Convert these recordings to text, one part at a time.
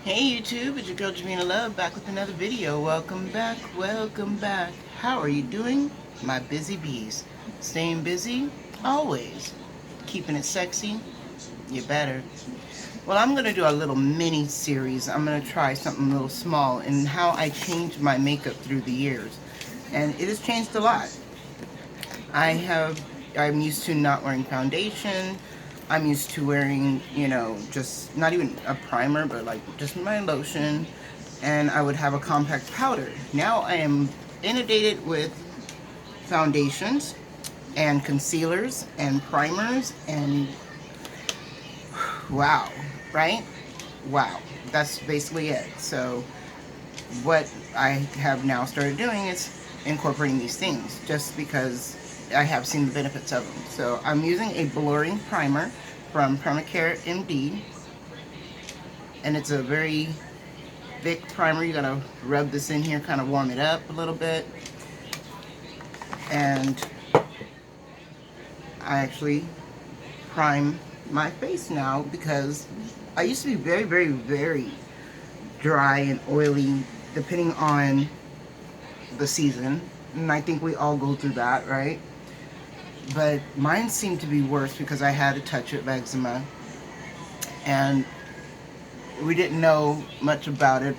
Hey YouTube, it's your girl Jamina Love back with another video. Welcome back, welcome back. How are you doing? My busy bees. Staying busy? Always. Keeping it sexy? You better. Well, I'm going to do a little mini series. I'm going to try something a little small in how I changed my makeup through the years. And it has changed a lot. I'm used to not wearing foundation. I'm used to wearing, just not even a primer, but like just my lotion. And I would have a compact powder. Now I am inundated with foundations and concealers and primers and wow, right? Wow, that's basically it. So what I have now started doing is incorporating these things just because I have seen the benefits of them. So I'm using a blurring primer from Permacare MD, and it's a very thick primer. You're gonna rub this in here, kind of warm it up a little bit, and I actually prime my face now because I used to be very, very, very dry and oily depending on the season, and I think we all go through that, right? But mine seemed to be worse because I had a touch of eczema and we didn't know much about it.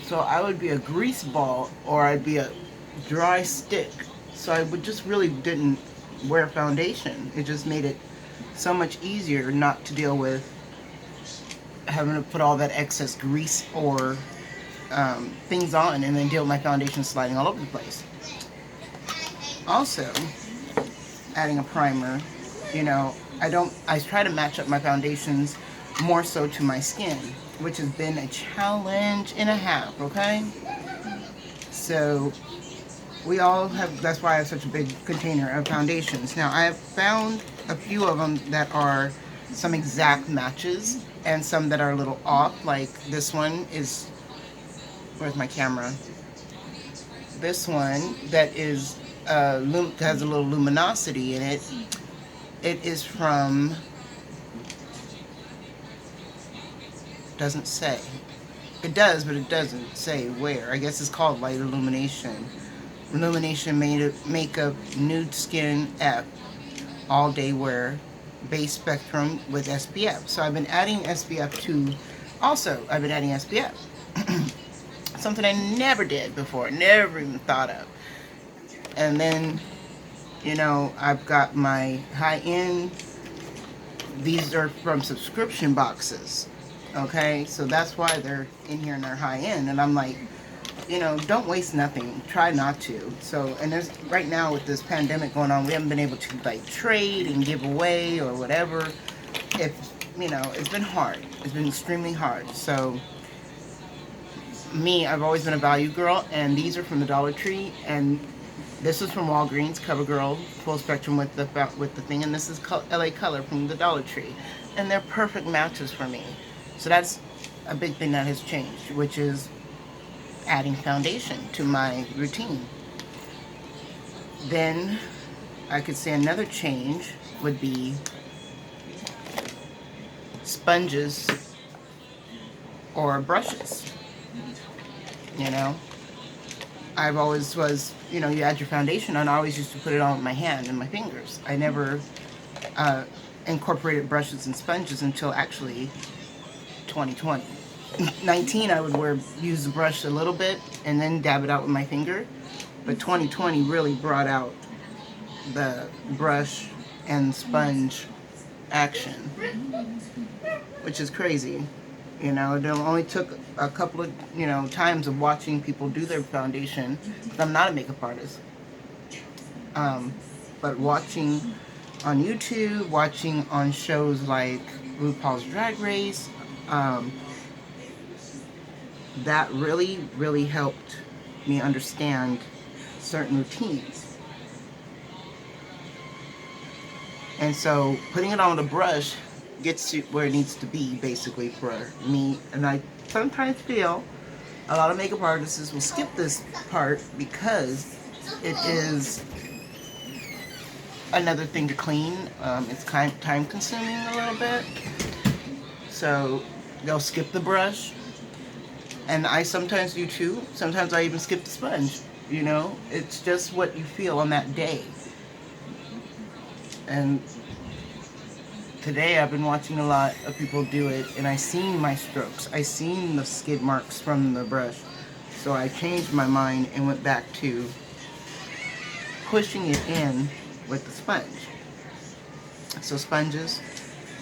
So I would be a grease ball or I'd be a dry stick. So I would just really didn't wear foundation. It just made it so much easier not to deal with having to put all that excess grease or things on and then deal with my foundation sliding all over the place. Also, adding a primer, I try to match up my foundations more so to my skin, which has been a challenge and a half, okay? So we all have, that's why I have such a big container of foundations. Now I have found a few of them that are some exact matches and some that are a little off, like this one is, where's my camera? This one that is has a little luminosity in it. It is from, doesn't say. It does, but it doesn't say where. I guess it's called Light Illumination. Illumination Makeup Nude Skin F All Day Wear Base Spectrum with SPF. So I've been adding SPF to, also I've been adding SPF. Something I never did before, never even thought of. And then, I've got my high-end, these are from subscription boxes, okay? So that's why they're in here and they're high-end. And I'm like, don't waste nothing. Try not to. So, and there's, right now with this pandemic going on, we haven't been able to like trade and give away or whatever. It's been hard. It's been extremely hard. So, I've always been a value girl, and these are from the Dollar Tree, and this is from Walgreens, CoverGirl, full spectrum with the thing, and this is LA Color from the Dollar Tree, and they're perfect matches for me. So that's a big thing that has changed, which is adding foundation to my routine. Then I could say another change would be sponges or brushes. I've always was, you add your foundation on. I always used to put it on with my hand and my fingers. I never incorporated brushes and sponges until actually 2020. 19, I would use the brush a little bit and then dab it out with my finger. But 2020 really brought out the brush and sponge action, which is crazy. It only took a couple of, times of watching people do their foundation. I'm not a makeup artist. But watching on YouTube, watching on shows like RuPaul's Drag Race, that really, really helped me understand certain routines. And so putting it on a brush gets you where it needs to be, basically, for me. And I sometimes feel a lot of makeup artists will skip this part because it is another thing to clean. It's kind of time consuming a little bit. So they'll skip the brush, and I sometimes do too. Sometimes I even skip the sponge. You know, it's just what you feel on that day. And today I've been watching a lot of people do it, and I seen my strokes. I seen the skid marks from the brush. So I changed my mind and went back to pushing it in with the sponge. So sponges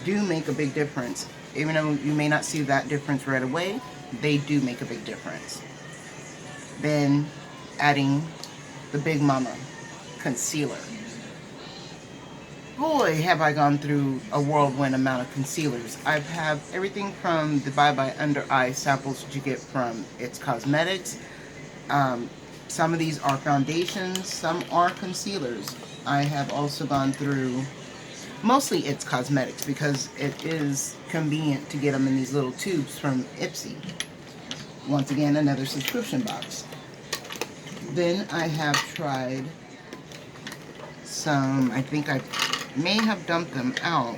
do make a big difference. Even though you may not see that difference right away, they do make a big difference. Then adding the Big Mama concealer. Boy, have I gone through a whirlwind amount of concealers. I've had everything from the Bye Bye Under Eye samples that you get from Chic Cosmetics. Some of these are foundations, some are concealers. I have also gone through mostly Chic Cosmetics because it is convenient to get them in these little tubes from Ipsy. Once again, another subscription box. Then I have tried some, I think I may have dumped them out.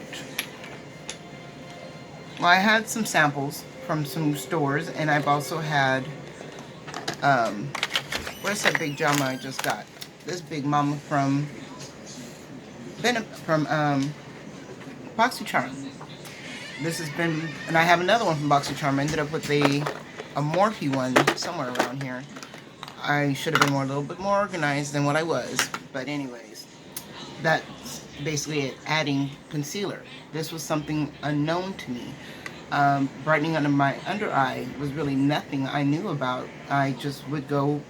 Well, I had some samples from some stores, and I've also had, where's that Big Jama I just got? This Big Mama from BoxyCharm. This has been, and I have another one from BoxyCharm. I ended up with a Morphe one somewhere around here. I should have been a little bit more organized than what I was, but anyways, that's basically it, adding concealer. This was something unknown to me. Brightening under my under eye was really nothing I knew about. I just would go,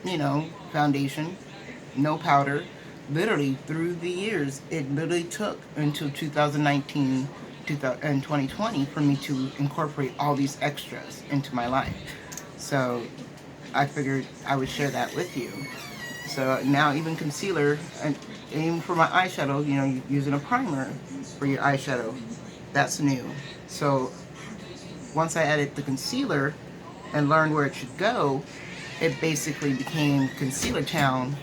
you know, foundation, no powder. Literally through the years, it literally took until 2019 and 2020 for me to incorporate all these extras into my life. So I figured I would share that with you. So now even concealer, and even for my eyeshadow, you know, you're using a primer for your eyeshadow. That's new. So once I added the concealer and learned where it should go, it basically became concealer town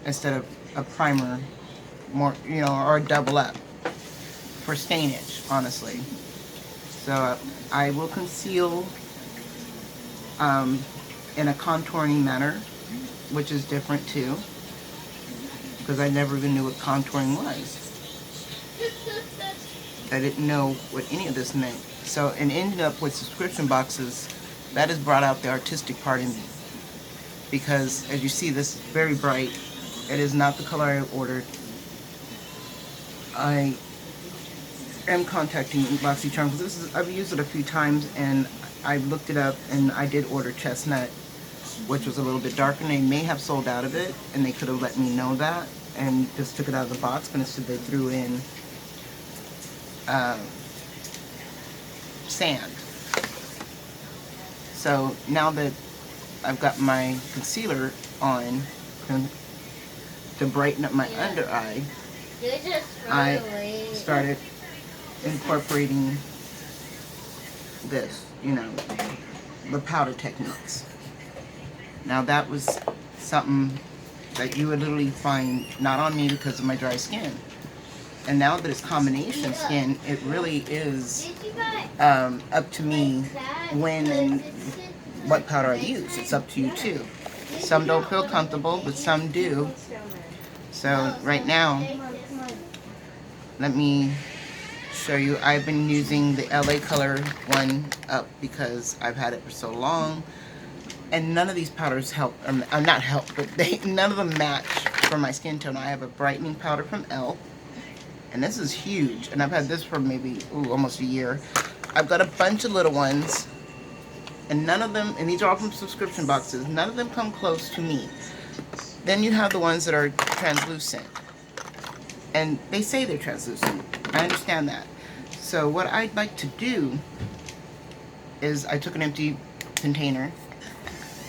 instead of a primer, more, you know, or a double up for stainage, honestly. So I will conceal in a contouring manner, which is different too, because I never even knew what contouring was. I didn't know what any of this meant. So, and ending up with subscription boxes, that has brought out the artistic part in me. Because, as you see, this is very bright. It is not the color I ordered. I am contacting BoxyCharm because I've used it a few times, and I looked it up, and I did order chestnut, which was a little bit darker, and they may have sold out of it, and they could have let me know that, and just took it out of the box, but instead they threw in sand. So now that I've got my concealer on to brighten up my under eye, I started incorporating this, you know, the powder techniques. Now that was something that you would literally find not on me because of my dry skin. And now that it's combination skin, it really is up to me when and what powder I use. It's up to you too. Some don't feel comfortable, but some do. So right now, let me show you. I've been using the LA Color one up because I've had it for so long. And none of these powders help, not help, but none of them match for my skin tone. I have a brightening powder from e.l.f. And this is huge. And I've had this for maybe, almost a year. I've got a bunch of little ones. And none of them, and these are all from subscription boxes, none of them come close to me. Then you have the ones that are translucent. And they say they're translucent. I understand that. So what I'd like to do is I took an empty container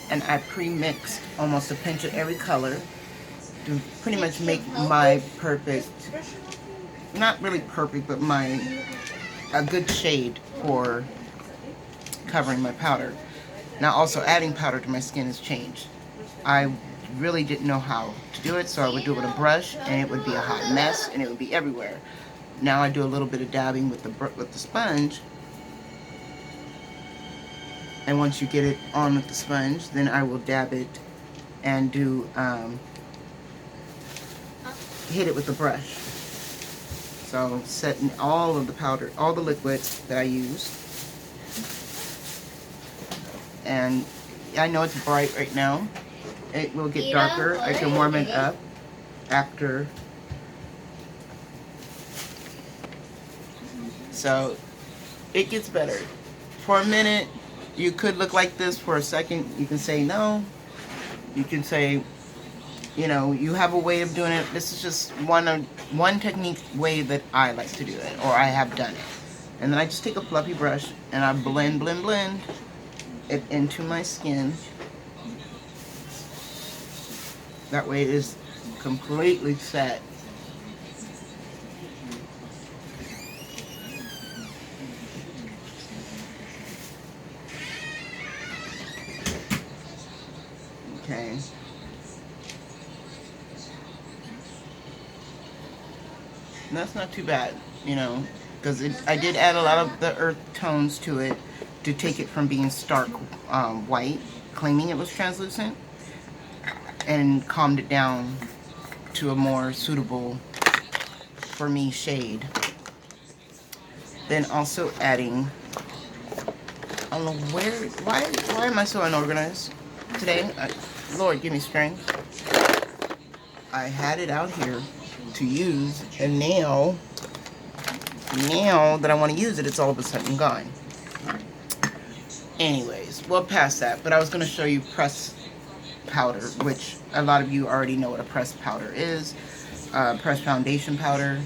and I pre-mixed almost a pinch of every color to pretty much make my perfect, not really perfect, but a good shade for covering my powder. Now also adding powder to my skin has changed. I really didn't know how to do it, so I would do it with a brush and it would be a hot mess and it would be everywhere. Now I do a little bit of dabbing with the sponge And once you get it on with the sponge, then I will dab it and do hit it with a brush. So setting all of the powder, all the liquid that I use. And I know it's bright right now. It will get darker. I can warm it up after. So it gets better. For a minute, you could look like this. For a second, you can say no. You can say, you know, you have a way of doing it. This is just one technique way that I like to do it, or I have done it. And then I just take a fluffy brush and I blend it into my skin. That way it is completely set. Okay. And that's not too bad, you know, because I did add a lot of the earth tones to it to take it from being stark white, claiming it was translucent, and calmed it down to a more suitable for me shade. Then also adding, I don't know why am I so unorganized today? Lord, give me strength. I had it out here to use, and now that I want to use it, it's all of a sudden gone. Anyways, well, past that, but I was going to show you pressed powder, which a lot of you already know what a pressed powder is. Pressed foundation powder,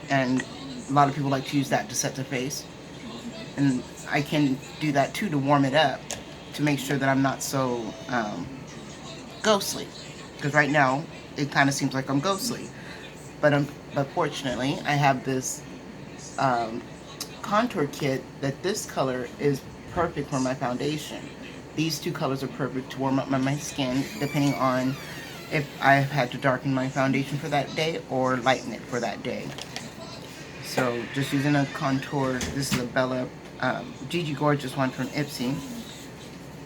and a lot of people like to use that to set their face. And I can do that too to warm it up, to make sure that I'm not so ghostly. Because right now, it kind of seems like I'm ghostly. But fortunately, I have this contour kit that this color is perfect for my foundation. These two colors are perfect to warm up my skin, depending on if I've had to darken my foundation for that day or lighten it for that day. So just using a contour, this is a Bella Gigi Gorgeous one from Ipsy.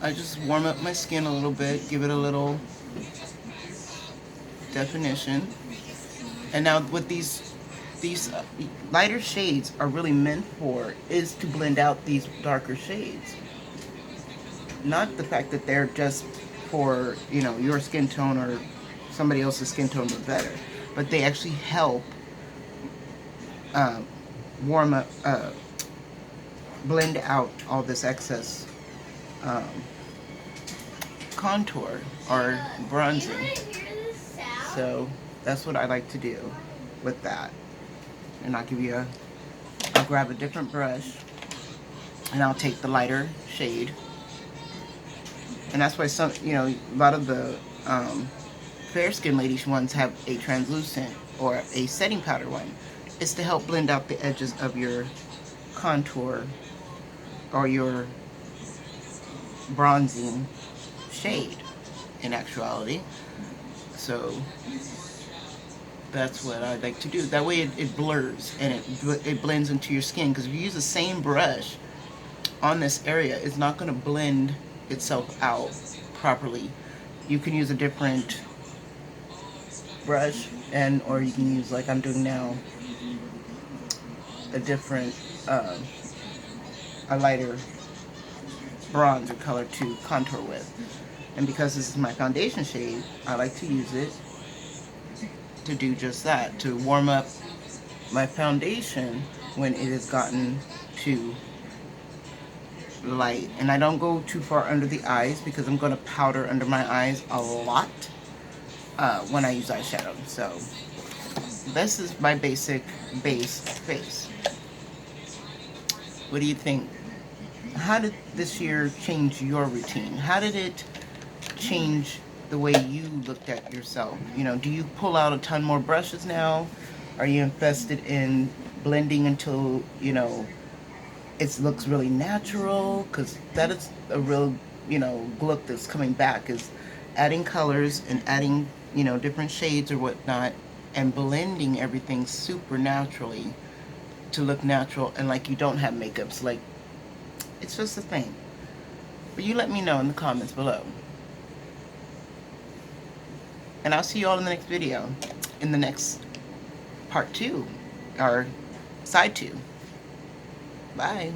I just warm up my skin a little bit, give it a little definition. And now with these lighter shades are really meant for is to blend out these darker shades. Not the fact that they're just for, you know, your skin tone or somebody else's skin tone but better, but they actually help warm up, blend out all this excess contour or bronzing. So that's what I like to do with that. And I'll grab a different brush and I'll take the lighter shade. And that's why some, you know, a lot of the fair skin ladies ones have a translucent or a setting powder one. It's to help blend out the edges of your contour or your bronzing shade in actuality. So that's what I like to do. That way it blurs and it blends into your skin, because if you use the same brush on this area, it's not going to blend itself out properly. You can use a different brush, or you can use, like I'm doing now, a different a lighter bronzer color to contour with. And because this is my foundation shade, I like to use it to do just that, to warm up my foundation when it has gotten too light. And I don't go too far under the eyes, because I'm going to powder under my eyes a lot when I use eyeshadow. So this is my basic base face. What do you think? How did this year change your routine? How did it change the way you looked at yourself? You know, do you pull out a ton more brushes now? Are you invested in blending until, you know, it looks really natural? Because that is a real, you know, look that's coming back, is adding colors and adding, you know, different shades or whatnot, and blending everything super naturally to look natural and like you don't have makeup. So like, it's just a thing. But you let me know in the comments below. And I'll see you all in the next video, in the next part 2, or side 2. Bye.